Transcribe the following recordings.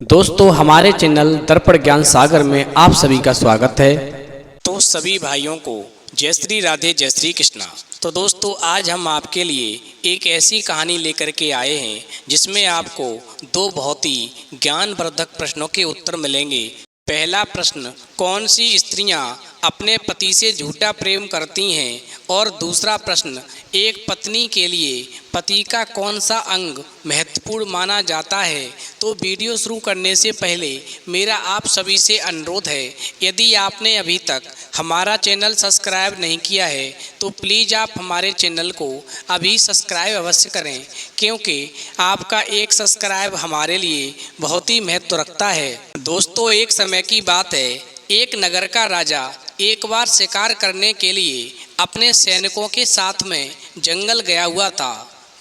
दोस्तों हमारे चैनल दर्पण ज्ञान सागर में आप सभी का स्वागत है। तो सभी भाइयों को जय श्री राधे जय श्री कृष्णा। तो दोस्तों आज हम आपके लिए एक ऐसी कहानी लेकर के आए हैं जिसमें आपको दो बहुत ही ज्ञानवर्धक प्रश्नों के उत्तर मिलेंगे। पहला प्रश्न, कौन सी स्त्रियां अपने पति से झूठा प्रेम करती हैं, और दूसरा प्रश्न, एक पत्नी के लिए पति का कौन सा अंग महत्वपूर्ण माना जाता है। तो वीडियो शुरू करने से पहले मेरा आप सभी से अनुरोध है, यदि आपने अभी तक हमारा चैनल सब्सक्राइब नहीं किया है तो प्लीज़ आप हमारे चैनल को अभी सब्सक्राइब अवश्य करें, क्योंकि आपका एक सब्सक्राइब हमारे लिए बहुत ही महत्व रखता है। दोस्तों एक समय की बात है, एक नगर का राजा एक बार शिकार करने के लिए अपने सैनिकों के साथ में जंगल गया हुआ था।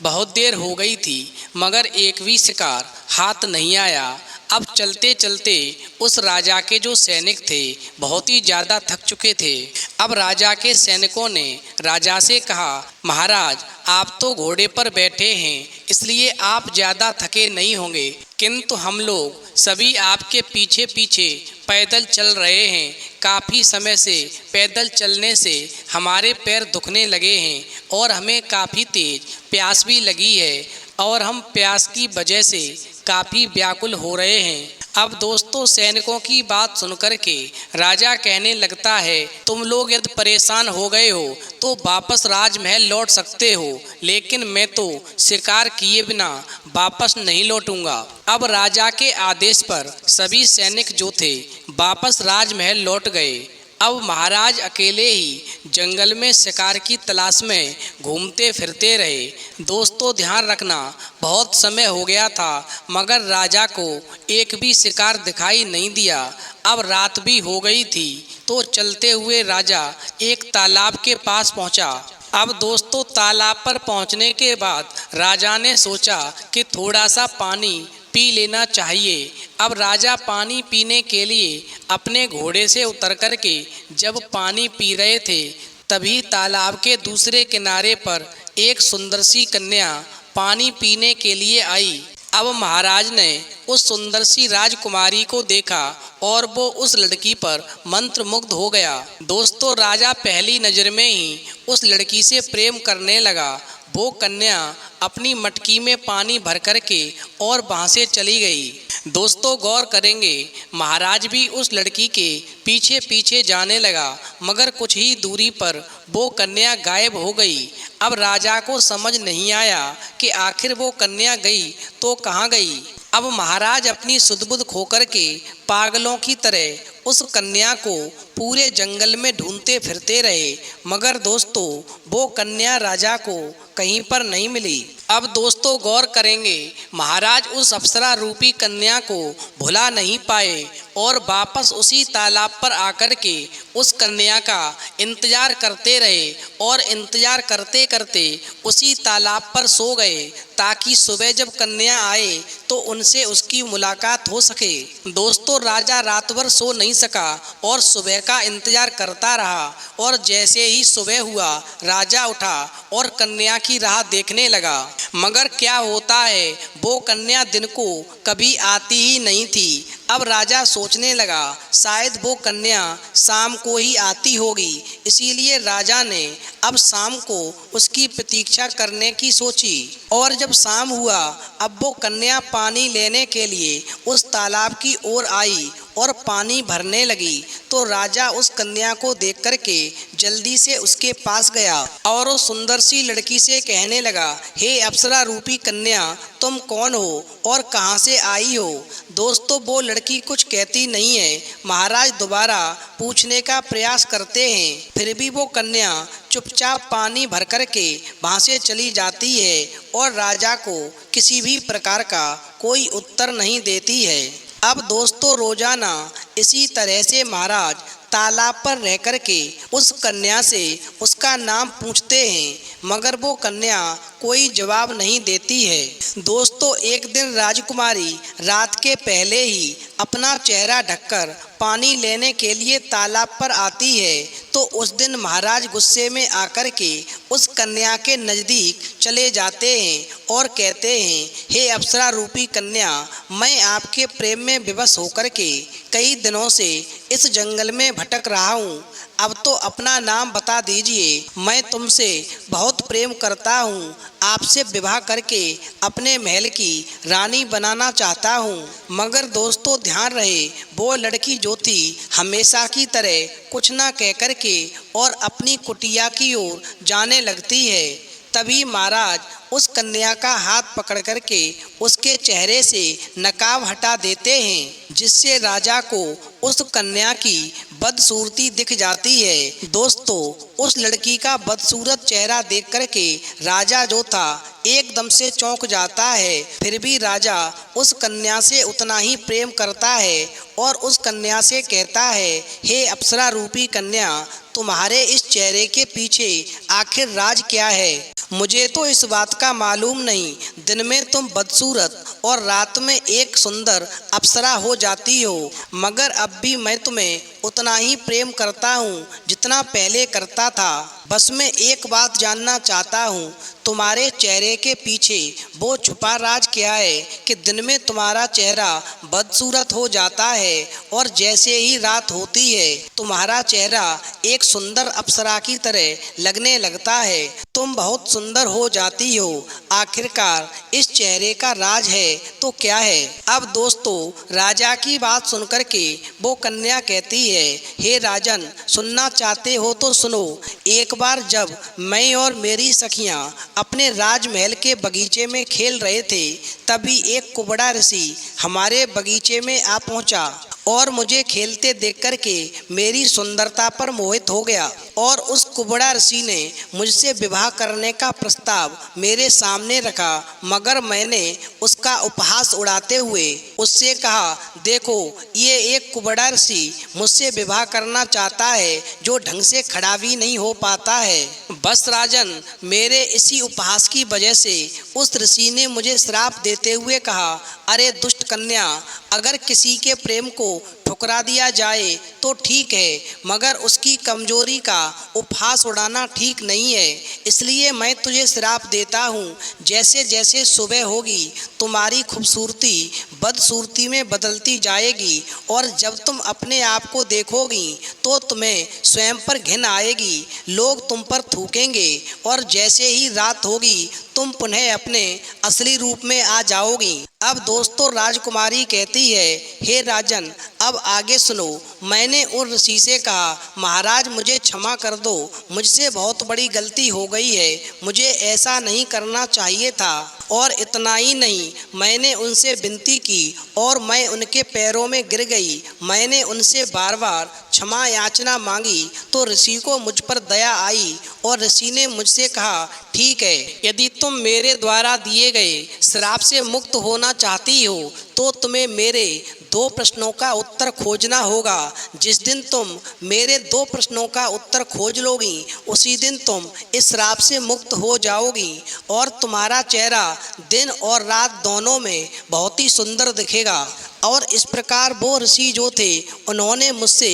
बहुत देर हो गई थी मगर एक भी शिकार हाथ नहीं आया। अब चलते चलते उस राजा के जो सैनिक थे बहुत ही ज़्यादा थक चुके थे। अब राजा के सैनिकों ने राजा से कहा, महाराज आप तो घोड़े पर बैठे हैं इसलिए आप ज़्यादा थके नहीं होंगे, किंतु हम लोग सभी आपके पीछे पीछे पैदल चल रहे हैं। काफ़ी समय से पैदल चलने से हमारे पैर दुखने लगे हैं और हमें काफ़ी तेज प्यास भी लगी है और हम प्यास की वजह से काफ़ी व्याकुल हो रहे हैं। अब दोस्तों सैनिकों की बात सुनकर के राजा कहने लगता है, तुम लोग यदि परेशान हो गए हो तो वापस राजमहल लौट सकते हो, लेकिन मैं तो शिकार किए बिना वापस नहीं लौटूंगा। अब राजा के आदेश पर सभी सैनिक जो थे वापस राजमहल लौट गए। अब महाराज अकेले ही जंगल में शिकार की तलाश में घूमते फिरते रहे। दोस्तों ध्यान रखना, बहुत समय हो गया था मगर राजा को एक भी शिकार दिखाई नहीं दिया। अब रात भी हो गई थी तो चलते हुए राजा एक तालाब के पास पहुंचा। अब दोस्तों तालाब पर पहुंचने के बाद राजा ने सोचा कि थोड़ा सा पानी पी लेना चाहिए। अब राजा पानी पीने के लिए अपने घोड़े से उतर कर के जब पानी पी रहे थे तभी तालाब के दूसरे किनारे पर एक सुंदर सी कन्या पानी पीने के लिए आई। अब महाराज ने उस सुंदर सी राजकुमारी को देखा और वो उस लड़की पर मंत्रमुग्ध हो गया। दोस्तों राजा पहली नज़र में ही उस लड़की से प्रेम करने लगा। वो कन्या अपनी मटकी में पानी भर कर के और वहाँ से चली गई। दोस्तों गौर करेंगे, महाराज भी उस लड़की के पीछे पीछे जाने लगा मगर कुछ ही दूरी पर वो कन्या गायब हो गई। अब राजा को समझ नहीं आया कि आखिर वो कन्या गई तो कहाँ गई। अब महाराज अपनी सुध-बुध खोकर के पागलों की तरह उस कन्या को पूरे जंगल में ढूंढते फिरते रहे, मगर दोस्तों वो कन्या राजा को कहीं पर नहीं मिली। अब दोस्तों गौर करेंगे, महाराज उस अप्सरा रूपी कन्या को भुला नहीं पाए और वापस उसी तालाब पर आकर के उस कन्या का इंतजार करते रहे और इंतजार करते करते उसी तालाब पर सो गए ताकि सुबह जब कन्या आए तो उनसे उसकी मुलाकात हो सके। दोस्तों राजा रात भर सो नहीं सका और सुबह का इंतजार करता रहा और जैसे ही सुबह हुआ राजा उठा और कन्या की राह देखने लगा, मगर क्या होता है वो कन्या दिन को कभी आती ही नहीं थी। अब राजा सोचने लगा शायद वो कन्या शाम को ही आती होगी, इसीलिए राजा ने अब शाम को उसकी प्रतीक्षा करने की सोची। और जब शाम हुआ अब वो कन्या पानी लेने के लिए उस तालाब की ओर आई और पानी भरने लगी तो राजा उस कन्या को देख कर के जल्दी से उसके पास गया और उस सुंदर सी लड़की से कहने लगा, हे अप्सरा रूपी कन्या तुम कौन हो और कहाँ से आई हो। दोस्तों वो लड़की कुछ कहती नहीं है। महाराज दोबारा पूछने का प्रयास करते हैं फिर भी वो कन्या चुपचाप पानी भर कर के वहाँ से चली जाती है और राजा को किसी भी प्रकार का कोई उत्तर नहीं देती है। अब दोस्तों रोजाना इसी तरह से महाराज तालाब पर रह कर के उस कन्या से उसका नाम पूछते हैं मगर वो कन्या कोई जवाब नहीं देती है। दोस्तों एक दिन राजकुमारी रात के पहले ही अपना चेहरा ढककर पानी लेने के लिए तालाब पर आती है तो उस दिन महाराज गुस्से में आकर के उस कन्या के नज़दीक चले जाते हैं और कहते हैं, हे अप्सरा रूपी कन्या, मैं आपके प्रेम में विवश होकर के कई दिनों से इस जंगल में भटक रहा हूँ। अब तो अपना नाम बता दीजिए, मैं तुमसे बहुत प्रेम करता हूँ। आपसे विवाह करके अपने महल की रानी बनाना चाहता हूँ। मगर दोस्तों ध्यान रहे, वो लड़की जो थी हमेशा की तरह कुछ ना कह कर के और अपनी कुटिया की ओर जाने लगती है। तभी महाराज उस कन्या का हाथ पकड़ करके उसके चेहरे से नकाब हटा देते हैं, जिससे राजा को उस कन्या की बदसूरती दिख जाती है। दोस्तों उस लड़की का बदसूरत चेहरा देख करके राजा जो था एकदम से चौंक जाता है। फिर भी राजा उस कन्या से उतना ही प्रेम करता है और उस कन्या से कहता है, हे अप्सरा रूपी कन्या, तुम्हारे इस चेहरे के पीछे आखिर राज क्या है? मुझे तो इस बात का मालूम नहीं। दिन में तुम बदसूरत और रात में एक सुंदर अप्सरा हो जाती हो, मगर अब भी मैं तुम्हें उतना ही प्रेम करता हूँ जितना पहले करता था। बस मैं एक बात जानना चाहता हूँ, तुम्हारे चेहरे के पीछे वो छुपा राज क्या है कि दिन में तुम्हारा चेहरा बदसूरत हो जाता है और जैसे ही रात होती है तुम्हारा चेहरा एक सुंदर अप्सरा की तरह लगने लगता है। तुम बहुत सुंदर हो जाती हो। आखिरकार इस चेहरे का राज है तो क्या है? अब दोस्तों राजा की बात सुनकर के वो कन्या कहती है, हे राजन, सुनना चाहते हो तो सुनो। एक बार जब मैं और मेरी सखियां अपने राजमहल के बगीचे में खेल रहे थे, तभी एक कुबड़ा ऋषि हमारे बगीचे में आ पहुंचा और मुझे खेलते देख कर के मेरी सुंदरता पर मोहित हो गया और उस कुबड़ा ऋषि ने मुझसे विवाह करने का प्रस्ताव मेरे सामने रखा। मगर मैंने उसका उपहास उड़ाते हुए उससे कहा, देखो ये एक कुबड़ा ऋषि मुझसे विवाह करना चाहता है जो ढंग से खड़ा भी नहीं हो पाता है। बस राजन, मेरे इसी उपहास की वजह से उस ऋषि ने मुझे श्राप देते हुए कहा, अरे दुष्ट कन्या, अगर किसी के प्रेम को ठुकरा दिया जाए तो ठीक है, मगर उसकी कमजोरी का उपहास उड़ाना ठीक नहीं है। इसलिए मैं तुझे श्राप देता हूँ, जैसे जैसे सुबह होगी तुम्हारी खूबसूरती बदसूरती में बदलती जाएगी और जब तुम अपने आप को देखोगी तो तुम्हें स्वयं पर घिन आएगी। लोग तुम पर थूकेंगे और जैसे ही रात होगी तुम पुनः अपने असली रूप में आ जाओगी। अब दोस्तों राजकुमारी कहती है, हे राजन, अब आगे सुनो। मैंने उन ऋषि से कहा, महाराज मुझे क्षमा कर दो, मुझसे बहुत बड़ी गलती हो गई है, मुझे ऐसा नहीं करना चाहिए था। और इतना ही नहीं, मैंने उनसे विनती की और मैं उनके पैरों में गिर गई। मैंने उनसे बार बार क्षमा याचना मांगी तो ऋषि को मुझ पर दया आई और ऋषि ने मुझसे कहा, ठीक है, यदि तुम मेरे द्वारा दिए गए श्राप से मुक्त होना चाहती हो तो तुम्हें मेरे 2 प्रश्नों का उत्तर खोजना होगा। जिस दिन तुम मेरे 2 प्रश्नों का उत्तर खोज लोगी उसी दिन तुम इस श्राप से मुक्त हो जाओगी और तुम्हारा चेहरा दिन और रात दोनों में बहुत ही सुंदर दिखेगा। और इस प्रकार वो ऋषि जो थे उन्होंने मुझसे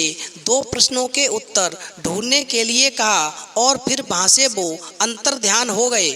2 प्रश्नों के उत्तर ढूंढने के लिए कहा और फिर वहाँ से वो अंतर्ध्यान हो गए।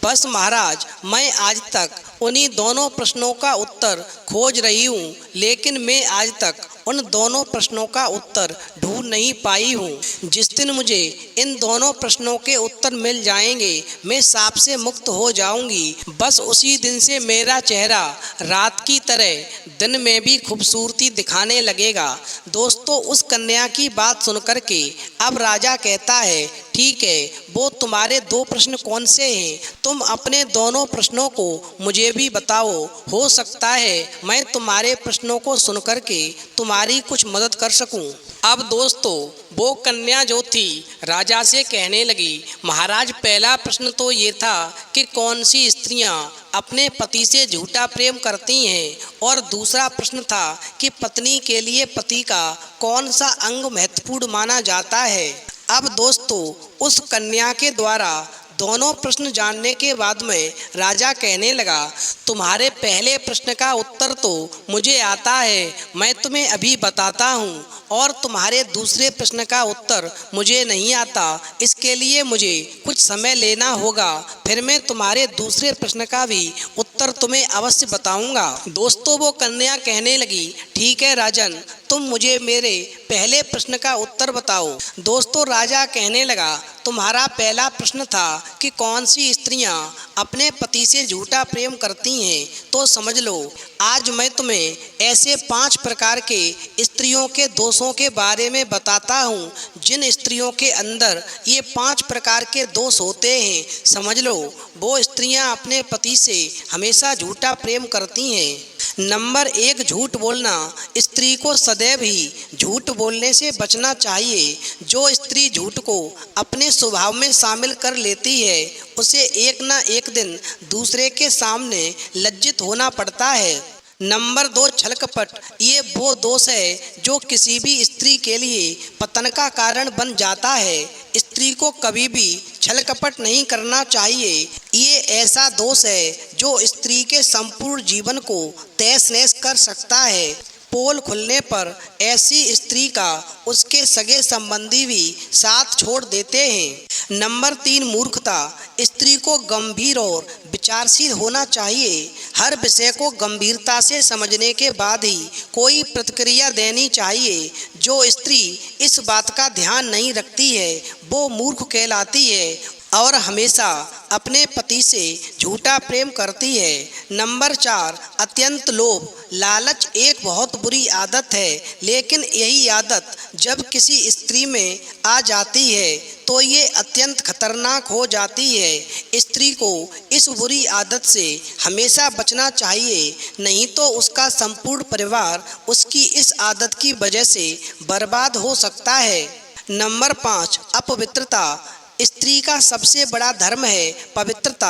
बस महाराज, मैं आज तक उन्हीं दोनों प्रश्नों का उत्तर खोज रही हूँ, लेकिन मैं आज तक उन दोनों प्रश्नों का उत्तर ढूंढ नहीं पाई हूँ। जिस दिन मुझे इन दोनों प्रश्नों के उत्तर मिल जाएंगे मैं श्राप से मुक्त हो जाऊंगी। बस उसी दिन से मेरा चेहरा रात की तरह दिन में भी खूबसूरती दिखाने लगेगा। दोस्तों उस कन्या की बात सुनकर के अब राजा कहता है, ठीक है, वो तुम्हारे 2 प्रश्न कौन से हैं? तुम अपने दोनों प्रश्नों को मुझे भी बताओ, हो सकता है मैं तुम्हारे प्रश्नों को सुनकर के तुम्हारी कुछ मदद कर सकूं। अब दोस्तों वो कन्या जो थी राजा से कहने लगी, महाराज पहला प्रश्न तो ये था कि कौन सी स्त्रियां अपने पति से झूठा प्रेम करती हैं, और दूसरा प्रश्न था कि पत्नी के लिए पति का कौन सा अंग महत्वपूर्ण माना जाता है। अब दोस्तों उस कन्या के द्वारा दोनों प्रश्न जानने के बाद में राजा कहने लगा, तुम्हारे पहले प्रश्न का उत्तर तो मुझे आता है, मैं तुम्हें अभी बताता हूँ। और तुम्हारे दूसरे प्रश्न का उत्तर मुझे नहीं आता, इसके लिए मुझे कुछ समय लेना होगा, फिर मैं तुम्हारे दूसरे प्रश्न का भी उत्तर तुम्हें अवश्य बताऊंगा। दोस्तों वो कन्या कहने लगी, ठीक है राजन, तुम मुझे मेरे पहले प्रश्न का उत्तर बताओ। दोस्तों राजा कहने लगा, तुम्हारा पहला प्रश्न था कि कौन सी स्त्रियां अपने पति से झूठा प्रेम करती हैं, तो समझ लो आज मैं तुम्हें ऐसे 5 प्रकार के स्त्रियों के दोषों के बारे में बताता हूँ, जिन स्त्रियों के अंदर ये 5 प्रकार के दोष होते हैं। समझ लो वो स्त्रियां अपने पति से हमेशा झूठा प्रेम करती हैं। नंबर 1, झूठ बोलना। स्त्री को सदैव ही झूठ बोलने से बचना चाहिए। जो स्त्री झूठ को अपने स्वभाव में शामिल कर लेती है उसे एक ना एक दिन दूसरे के सामने लज्जित होना पड़ता है। नंबर 2, छल कपट। ये वो दोष है जो किसी भी स्त्री के लिए पतन का कारण बन जाता है। स्त्री को कभी भी छल कपट नहीं करना चाहिए। ये ऐसा दोष है जो स्त्री के संपूर्ण जीवन को तहस नहस कर सकता है। पोल खुलने पर ऐसी स्त्री का उसके सगे संबंधी भी साथ छोड़ देते हैं। नंबर 3, मूर्खता। स्त्री को गंभीर और विचारशील होना चाहिए। हर विषय को गंभीरता से समझने के बाद ही कोई प्रतिक्रिया देनी चाहिए। जो स्त्री इस बात का ध्यान नहीं रखती है वो मूर्ख कहलाती है और हमेशा अपने पति से झूठा प्रेम करती है। नंबर 4, अत्यंत लोभ। लालच एक बहुत बुरी आदत है, लेकिन यही आदत जब किसी स्त्री में आ जाती है तो ये अत्यंत खतरनाक हो जाती है। स्त्री को इस बुरी आदत से हमेशा बचना चाहिए, नहीं तो उसका संपूर्ण परिवार उसकी इस आदत की वजह से बर्बाद हो सकता है। नंबर 5, अपवित्रता। स्त्री का सबसे बड़ा धर्म है पवित्रता।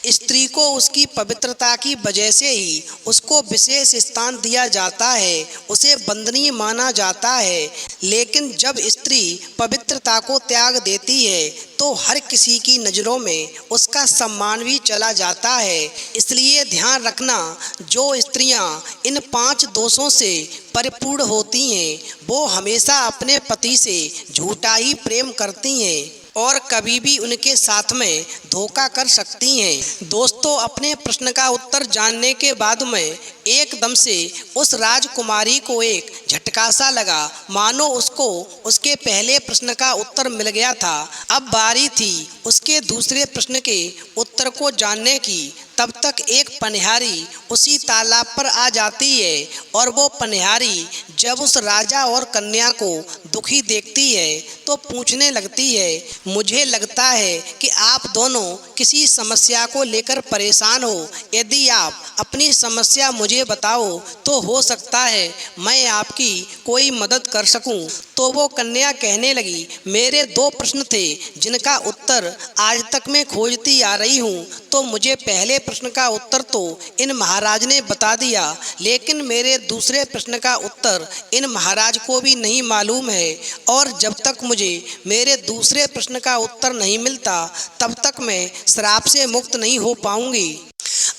स्त्री को उसकी पवित्रता की वजह से ही उसको विशेष स्थान दिया जाता है, उसे वंदनीय माना जाता है। लेकिन जब स्त्री पवित्रता को त्याग देती है तो हर किसी की नज़रों में उसका सम्मान भी चला जाता है। इसलिए ध्यान रखना, जो स्त्रियां इन 5 दोषों से परिपूर्ण होती हैं वो हमेशा अपने पति से झूठा ही प्रेम करती हैं और कभी भी उनके साथ में धोखा कर सकती हैं। दोस्तों अपने प्रश्न का उत्तर जानने के बाद में एकदम से उस राजकुमारी को एक झटका सा लगा, मानो उसको उसके पहले प्रश्न का उत्तर मिल गया था। अब बारी थी उसके दूसरे प्रश्न के उत्तर को जानने की। तब तक एक पनिहारी उसी तालाब पर आ जाती है और वो पनिहारी जब उस राजा और कन्या को दुखी देखती है तो पूछने लगती है, मुझे लगता है कि आप दोनों किसी समस्या को लेकर परेशान हो। यदि आप अपनी समस्या मुझे बताओ तो हो सकता है मैं आपकी कोई मदद कर सकूं। तो वो कन्या कहने लगी, मेरे 2 प्रश्न थे जिनका उत्तर आज तक मैं खोजती आ रही हूँ। तो मुझे पहले प्रश्न का उत्तर तो इन महाराज ने बता दिया, लेकिन मेरे दूसरे प्रश्न का उत्तर इन महाराज को भी नहीं मालूम है और जब तक मुझे मेरे दूसरे प्रश्न का उत्तर नहीं मिलता तब तक मैं श्राप से मुक्त नहीं हो पाऊंगी।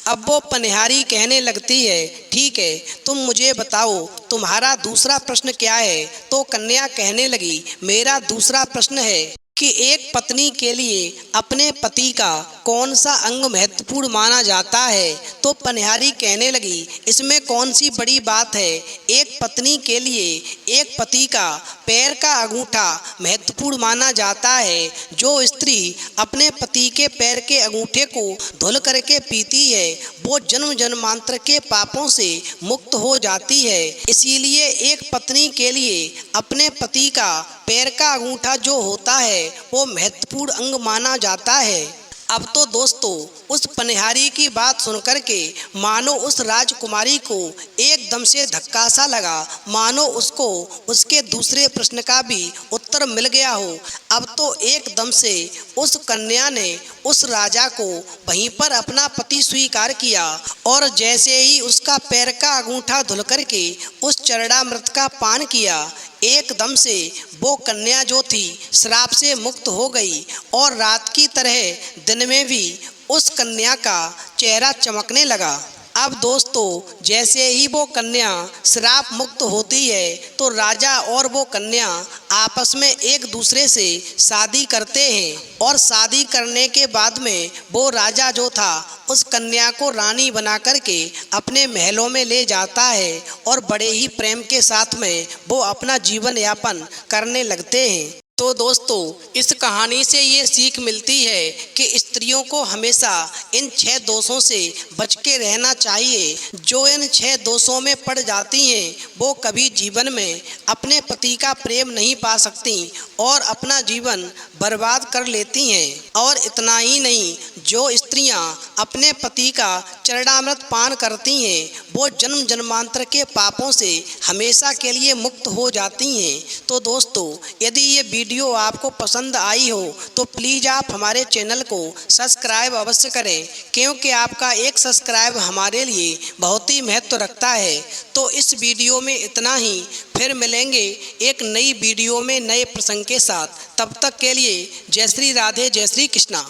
अब वो पनिहारी कहने लगती है, ठीक है तुम मुझे बताओ तुम्हारा दूसरा प्रश्न क्या है। तो कन्या कहने लगी, मेरा दूसरा प्रश्न है कि एक पत्नी के लिए अपने पति का कौन सा अंग महत्वपूर्ण माना जाता है। तो पनिहारी कहने लगी, इसमें कौन सी बड़ी बात है। एक पत्नी के लिए एक पति का पैर का अंगूठा महत्वपूर्ण माना जाता है। जो स्त्री अपने पति के पैर के अंगूठे को धुल करके पीती है वो जन्म जन्मांतर के पापों से मुक्त हो जाती है। इसीलिए एक पत्नी के लिए अपने पति का पैर का अंगूठा जो होता है वो महत्वपूर्ण अंग माना जाता है। अब तो दोस्तों उस पनिहारी की बात सुनकर के मानो उस राजकुमारी को एकदम से धक्का सा लगा, मानो उसको उसके दूसरे प्रश्न का भी उत्तर मिल गया हो। अब तो एकदम से उस कन्या ने उस राजा को वहीं पर अपना पति स्वीकार किया और जैसे ही उसका पैर का अंगूठा धुल करके उस चरणामृत का पान किया, एकदम से वो कन्या जो थी श्राप से मुक्त हो गई और रात की तरह दिन में भी उस कन्या का चेहरा चमकने लगा। अब दोस्तों जैसे ही वो कन्या श्राप मुक्त होती है तो राजा और वो कन्या आपस में एक दूसरे से शादी करते हैं और शादी करने के बाद में वो राजा जो था उस कन्या को रानी बना करके अपने महलों में ले जाता है और बड़े ही प्रेम के साथ में वो अपना जीवन यापन करने लगते हैं। तो दोस्तों इस कहानी से ये सीख मिलती है कि स्त्रियों को हमेशा इन 6 दोषों से बच के रहना चाहिए। जो इन 6 दोषों में पड़ जाती हैं वो कभी जीवन में अपने पति का प्रेम नहीं पा सकती और अपना जीवन बर्बाद कर लेती हैं। और इतना ही नहीं, जो स्त्रियां अपने पति का चरणामृत पान करती हैं वो जन्म जन्मांतर के पापों से हमेशा के लिए मुक्त हो जाती हैं। तो दोस्तों यदि ये वीडियो आपको पसंद आई हो तो प्लीज़ आप हमारे चैनल को सब्सक्राइब अवश्य करें, क्योंकि आपका एक सब्सक्राइब हमारे लिए बहुत ही महत्व रखता है। तो इस वीडियो में इतना ही, फिर मिलेंगे एक नई वीडियो में नए प्रसंग के साथ। तब तक के लिए जय श्री राधे, जय श्री कृष्णा।